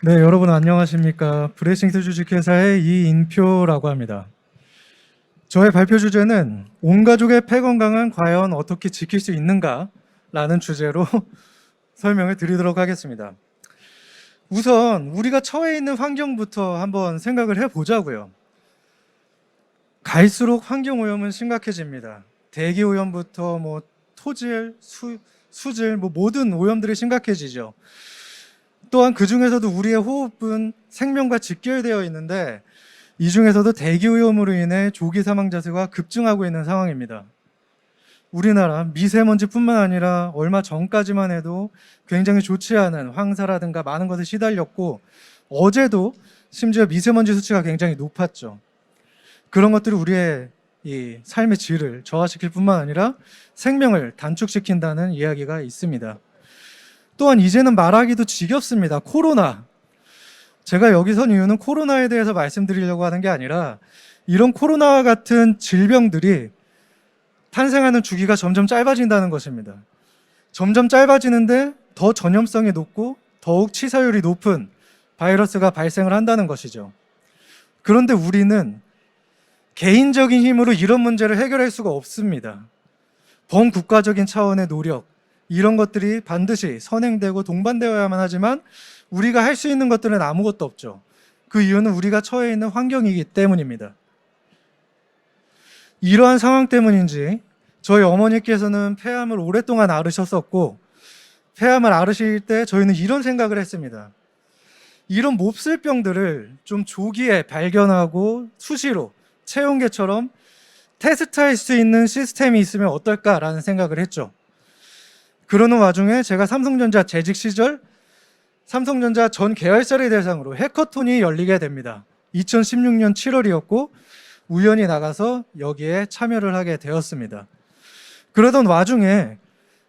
네, 여러분 안녕하십니까. 브레싱스 주식회사의 이인표라고 합니다. 저의 발표 주제는 온 가족의 폐 건강은 과연 어떻게 지킬 수 있는가? 라는 주제로 설명을 드리도록 하겠습니다. 우선 우리가 처해 있는 환경부터 한번 생각을 해보자고요. 갈수록 환경오염은 심각해집니다. 대기오염부터 토질, 수질, 모든 오염들이 심각해지죠. 또한 그 중에서도 우리의 호흡은 생명과 직결되어 있는데 이 중에서도 대기오염으로 인해 조기 사망자 수가 급증하고 있는 상황입니다. 우리나라 미세먼지뿐만 아니라 얼마 전까지만 해도 굉장히 좋지 않은 황사라든가 많은 것에 시달렸고 어제도 심지어 미세먼지 수치가 굉장히 높았죠. 그런 것들이 우리의 이 삶의 질을 저하시킬 뿐만 아니라 생명을 단축시킨다는 이야기가 있습니다. 또한 이제는 말하기도 지겹습니다. 코로나. 제가 여기 선 이유는 코로나에 대해서 말씀드리려고 하는 게 아니라 이런 코로나와 같은 질병들이 탄생하는 주기가 점점 짧아진다는 것입니다. 점점 짧아지는데 더 전염성이 높고 더욱 치사율이 높은 바이러스가 발생을 한다는 것이죠. 그런데 우리는 개인적인 힘으로 이런 문제를 해결할 수가 없습니다. 범국가적인 차원의 노력, 이런 것들이 반드시 선행되고 동반되어야만 하지만 우리가 할 수 있는 것들은 아무것도 없죠. 그 이유는 우리가 처해 있는 환경이기 때문입니다. 이러한 상황 때문인지 저희 어머니께서는 폐암을 오랫동안 앓으셨었고 폐암을 앓으실 때 저희는 이런 생각을 했습니다. 이런 몹쓸 병들을 좀 조기에 발견하고 수시로 체온계처럼 테스트할 수 있는 시스템이 있으면 어떨까라는 생각을 했죠. 그러는 와중에 제가 삼성전자 재직 시절 삼성전자 전 계열사를 대상으로 해커톤이 열리게 됩니다. 2016년 7월이었고 우연히 나가서 여기에 참여를 하게 되었습니다. 그러던 와중에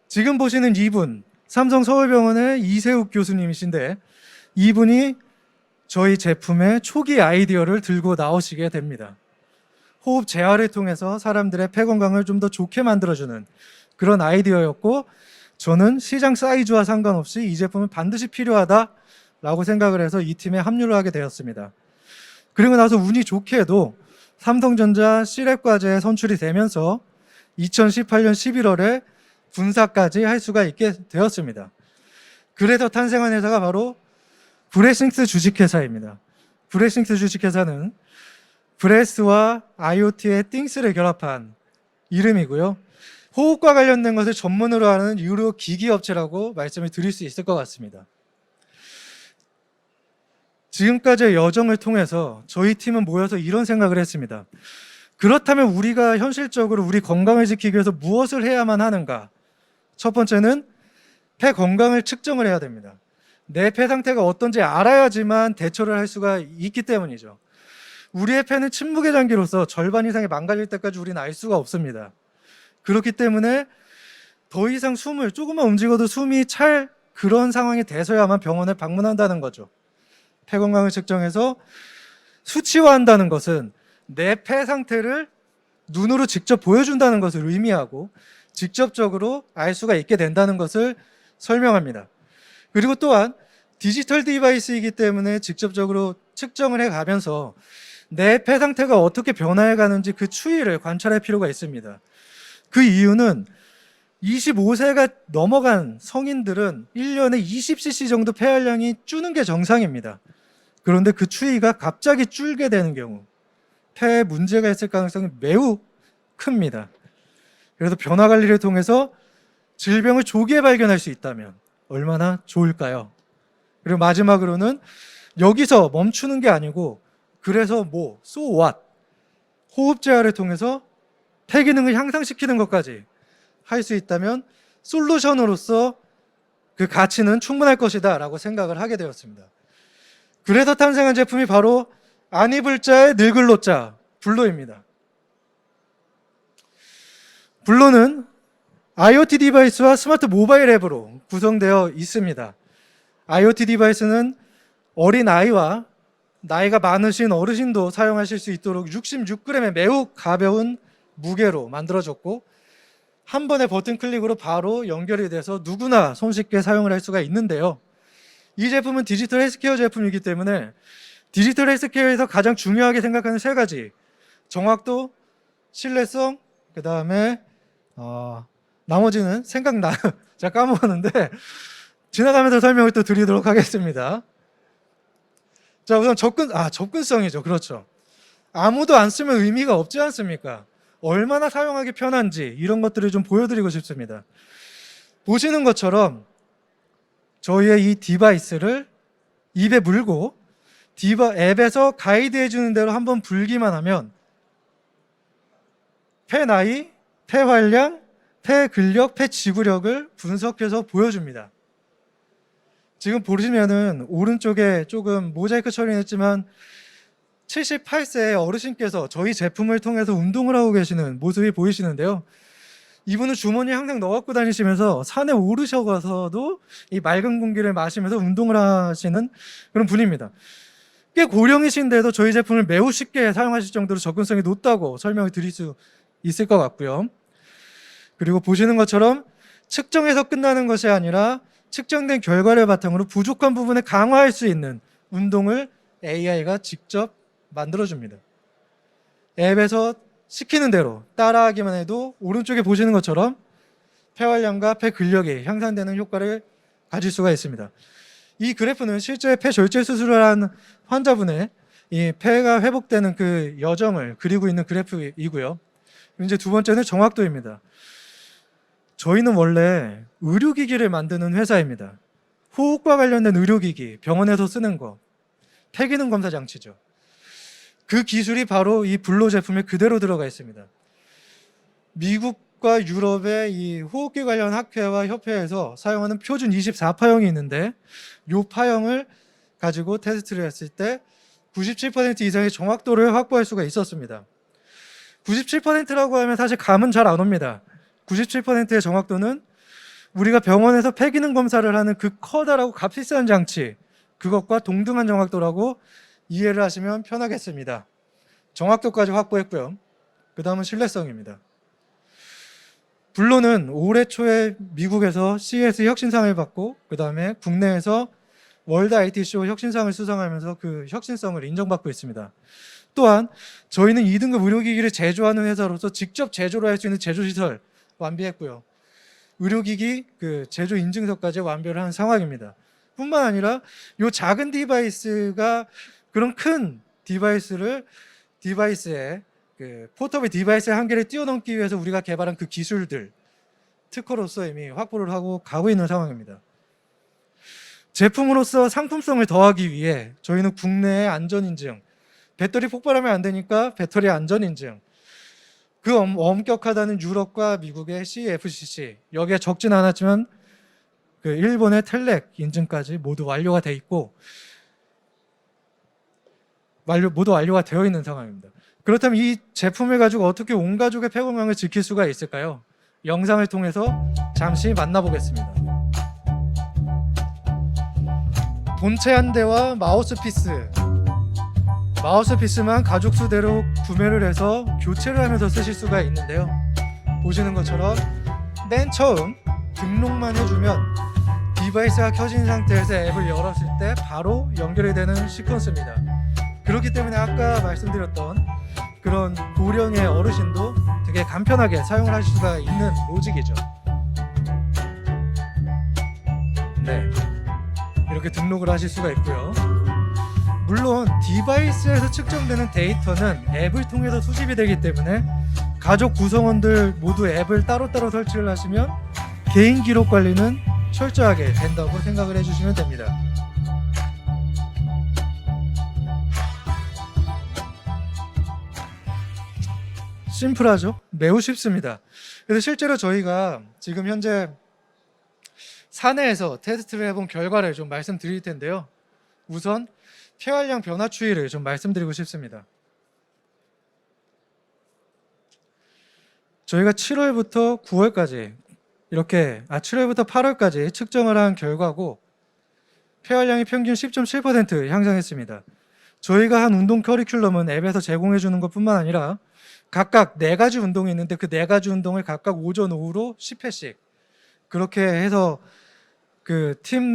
지금 보시는 이분, 삼성서울병원의 이세욱 교수님이신데 이분이 저희 제품의 초기 아이디어를 들고 나오시게 됩니다. 호흡 재활을 통해서 사람들의 폐 건강을 좀 더 좋게 만들어주는 그런 아이디어였고 저는 시장 사이즈와 상관없이 이 제품은 반드시 필요하다라고 생각을 해서 이 팀에 합류를 하게 되었습니다. 그리고 나서 운이 좋게도 삼성전자 C랩 과제에 선출이 되면서 2018년 11월에 분사까지 할 수가 있게 되었습니다. 그래서 탄생한 회사가 바로 브레싱스 주식회사입니다. 브레싱스 주식회사는 브레스와 IoT의 띵스를 결합한 이름이고요. 호흡과 관련된 것을 전문으로 하는 유료 기기 업체라고 말씀을 드릴 수 있을 것 같습니다. 지금까지의 여정을 통해서 저희 팀은 모여서 이런 생각을 했습니다. 그렇다면 우리가 현실적으로 우리 건강을 지키기 위해서 무엇을 해야만 하는가? 첫 번째는 폐 건강을 측정을 해야 됩니다. 내 폐 상태가 어떤지 알아야지만 대처를 할 수가 있기 때문이죠. 우리의 폐는 침묵의 장기로서 절반 이상이 망가질 때까지 우리는 알 수가 없습니다. 그렇기 때문에 더 이상 조금만 움직여도 숨이 찰 그런 상황이 돼서야만 병원을 방문한다는 거죠. 폐 건강을 측정해서 수치화한다는 것은 내 폐 상태를 눈으로 직접 보여준다는 것을 의미하고 직접적으로 알 수가 있게 된다는 것을 설명합니다. 그리고 또한 디지털 디바이스이기 때문에 직접적으로 측정을 해가면서 내 폐 상태가 어떻게 변화해 가는지 그 추이를 관찰할 필요가 있습니다. 그 이유는 25세가 넘어간 성인들은 1년에 20cc 정도 폐활량이 줄는 게 정상입니다. 그런데 그 추이가 갑자기 줄게 되는 경우 폐에 문제가 있을 가능성이 매우 큽니다. 그래서 변화 관리를 통해서 질병을 조기에 발견할 수 있다면 얼마나 좋을까요? 그리고 마지막으로는 여기서 멈추는 게 아니고 그래서 so what? 호흡 재활을 통해서 폐 기능을 향상시키는 것까지 할 수 있다면 솔루션으로서 그 가치는 충분할 것이다 라고 생각을 하게 되었습니다. 그래서 탄생한 제품이 바로 안 입을 자의 늙을 노자 블로입니다. 블로는 IoT 디바이스와 스마트 모바일 앱으로 구성되어 있습니다. IoT 디바이스는 어린 아이와 나이가 많으신 어르신도 사용하실 수 있도록 66g의 매우 가벼운 무게로 만들어졌고 한 번의 버튼 클릭으로 바로 연결이 돼서 누구나 손쉽게 사용을 할 수가 있는데요. 이 제품은 디지털 헬스케어 제품이기 때문에 디지털 헬스케어에서 가장 중요하게 생각하는 세 가지: 정확도, 신뢰성, 그 다음에 나머지는 생각나 제가 까먹었는데 지나가면서 설명을 또 드리도록 하겠습니다. 자, 우선 접근성이죠. 그렇죠. 아무도 안 쓰면 의미가 없지 않습니까? 얼마나 사용하기 편한지 이런 것들을 좀 보여드리고 싶습니다. 보시는 것처럼 저희의 이 디바이스를 입에 물고 앱에서 가이드해 주는 대로 한번 불기만 하면 폐 나이, 폐 활량, 폐 근력, 폐 지구력을 분석해서 보여줍니다. 지금 보시면은 오른쪽에 조금 모자이크 처리했지만 78세의 어르신께서 저희 제품을 통해서 운동을 하고 계시는 모습이 보이시는데요. 이분은 주머니에 항상 넣어 갖고 다니시면서 산에 오르셔가서도 이 맑은 공기를 마시면서 운동을 하시는 그런 분입니다. 꽤 고령이신데도 저희 제품을 매우 쉽게 사용하실 정도로 접근성이 높다고 설명을 드릴 수 있을 것 같고요. 그리고 보시는 것처럼 측정해서 끝나는 것이 아니라 측정된 결과를 바탕으로 부족한 부분을 강화할 수 있는 운동을 AI가 직접 만들어줍니다. 앱에서 시키는 대로 따라하기만 해도 오른쪽에 보시는 것처럼 폐활량과 폐 근력이 향상되는 효과를 가질 수가 있습니다. 이 그래프는 실제 폐 절제 수술을 한 환자분의 이 폐가 회복되는 그 여정을 그리고 있는 그래프이고요. 이제 두 번째는 정확도입니다. 저희는 원래 의료기기를 만드는 회사입니다. 호흡과 관련된 의료기기, 병원에서 쓰는 거, 폐기능 검사 장치죠. 그 기술이 바로 이 블로 제품에 그대로 들어가 있습니다. 미국과 유럽의 이 호흡기 관련 학회와 협회에서 사용하는 표준 24파형이 있는데 이 파형을 가지고 테스트를 했을 때 97% 이상의 정확도를 확보할 수가 있었습니다. 97%라고 하면 사실 감은 잘 안 옵니다. 97%의 정확도는 우리가 병원에서 폐기능 검사를 하는 그 커다랗고 값비싼 장치, 그것과 동등한 정확도라고 이해를 하시면 편하겠습니다. 정확도까지 확보했고요. 그 다음은 신뢰성입니다. 블로는 올해 초에 미국에서 CES 혁신상을 받고 그 다음에 국내에서 월드 IT쇼 혁신상을 수상하면서 그 혁신성을 인정받고 있습니다. 또한 저희는 2등급 의료기기를 제조하는 회사로서 직접 제조를 할 수 있는 제조시설 완비했고요. 의료기기 그 제조 인증서까지 완료를 한 상황입니다. 뿐만 아니라 이 작은 디바이스가 그런 큰 디바이스에 그 포터블 디바이스의 한계를 뛰어넘기 위해서 우리가 개발한 그 기술들 특허로서 이미 확보를 하고 가고 있는 상황입니다. 제품으로서 상품성을 더하기 위해 저희는 국내의 안전인증, 배터리 폭발하면 안 되니까 배터리 안전인증, 그 엄격하다는 유럽과 미국의 CEFCC, 여기에 적진 않았지만 그 일본의 텔렉 인증까지 모두 완료가 돼 있고 모두 완료가 되어 있는 상황입니다. 그렇다면 이 제품을 가지고 어떻게 온 가족의 폐 건강을 지킬 수가 있을까요? 영상을 통해서 잠시 만나보겠습니다. 본체 한 대와 마우스피스만 가족 수대로 구매를 해서 교체를 하면서 쓰실 수가 있는데요. 보시는 것처럼 맨 처음 등록만 해주면 디바이스가 켜진 상태에서 앱을 열었을 때 바로 연결이 되는 시퀀스입니다. 그렇기 때문에 아까 말씀드렸던 그런 고령의 어르신도 되게 간편하게 사용을 하실 수가 있는 로직이죠. 네, 이렇게 등록을 하실 수가 있고요. 물론 디바이스에서 측정되는 데이터는 앱을 통해서 수집이 되기 때문에 가족 구성원들 모두 앱을 따로따로 설치를 하시면 개인 기록 관리는 철저하게 된다고 생각을 해주시면 됩니다. 심플하죠? 매우 쉽습니다. 그래서 실제로 저희가 지금 현재 사내에서 테스트를 해본 결과를 좀 말씀드릴 텐데요. 우선 폐활량 변화 추이를 좀 말씀드리고 싶습니다. 저희가 7월부터 9월까지 7월부터 8월까지 측정을 한 결과고 폐활량이 평균 10.7% 향상했습니다. 저희가 한 운동 커리큘럼은 앱에서 제공해 주는 것뿐만 아니라 각각 4가지 운동이 있는데 그 4가지 운동을 각각 오전 오후로 10회씩 그렇게 해서 그 팀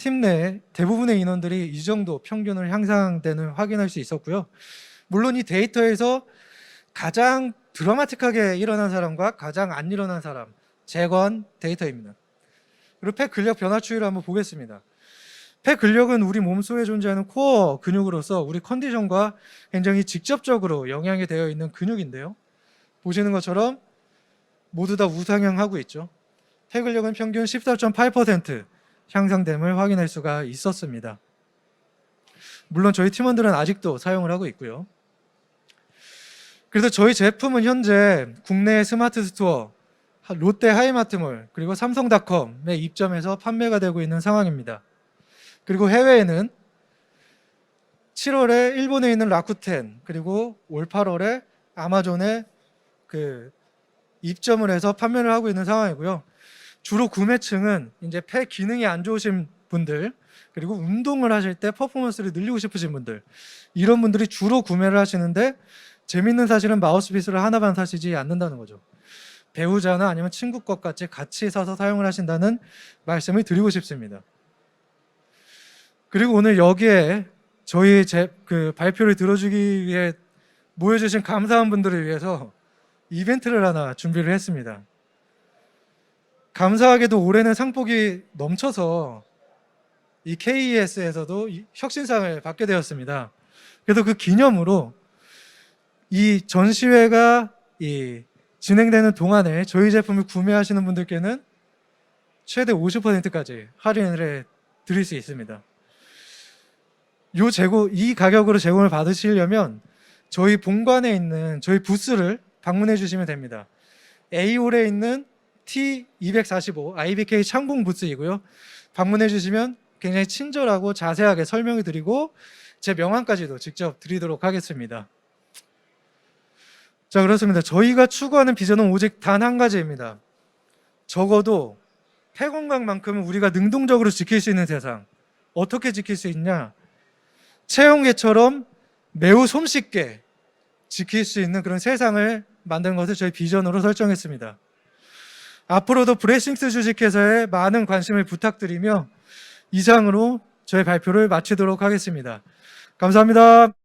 팀 내 대부분의 인원들이 이 정도 평균을 향상되는 확인할 수 있었고요. 물론 이 데이터에서 가장 드라마틱하게 일어난 사람과 가장 안 일어난 사람 재건 데이터입니다. 그리고 폐 근력 변화 추이를 한번 보겠습니다. 폐 근력은 우리 몸속에 존재하는 코어 근육으로서 우리 컨디션과 굉장히 직접적으로 영향이 되어 있는 근육인데요. 보시는 것처럼 모두 다 우상향하고 있죠. 폐 근력은 평균 14.8% 향상됨을 확인할 수가 있었습니다. 물론 저희 팀원들은 아직도 사용을 하고 있고요. 그래서 저희 제품은 현재 국내 스마트 스토어, 롯데 하이마트몰, 그리고 삼성닷컴에 입점해서 판매가 되고 있는 상황입니다. 그리고 해외에는 7월에 일본에 있는 라쿠텐, 그리고 올 8월에 아마존에 입점을 해서 판매를 하고 있는 상황이고요. 주로 구매층은 이제 폐 기능이 안 좋으신 분들, 그리고 운동을 하실 때 퍼포먼스를 늘리고 싶으신 분들, 이런 분들이 주로 구매를 하시는데, 재밌는 사실은 마우스피스를 하나만 사시지 않는다는 거죠. 배우자나 아니면 친구 것 같이 사서 사용을 하신다는 말씀을 드리고 싶습니다. 그리고 오늘 여기에 저희 발표를 들어주기 위해 모여주신 감사한 분들을 위해서 이벤트를 하나 준비를 했습니다. 감사하게도 올해는 상복이 넘쳐서 이 KES에서도 혁신상을 받게 되었습니다. 그래서 그 기념으로 이 전시회가 진행되는 동안에 저희 제품을 구매하시는 분들께는 최대 50%까지 할인을 해 드릴 수 있습니다. 이 가격으로 제공을 받으시려면 저희 본관에 있는 저희 부스를 방문해 주시면 됩니다. A홀에 있는 T245 IBK 창공 부스이고요. 방문해 주시면 굉장히 친절하고 자세하게 설명을 드리고 제 명함까지도 직접 드리도록 하겠습니다. 자, 그렇습니다. 저희가 추구하는 비전은 오직 단 한 가지입니다. 적어도 폐 건강만큼은 우리가 능동적으로 지킬 수 있는 세상. 어떻게 지킬 수 있냐? 체온계처럼 매우 손쉽게 지킬 수 있는 그런 세상을 만드는 것을 저희 비전으로 설정했습니다. 앞으로도 브레싱스 주식회사에 많은 관심을 부탁드리며 이상으로 저희 발표를 마치도록 하겠습니다. 감사합니다.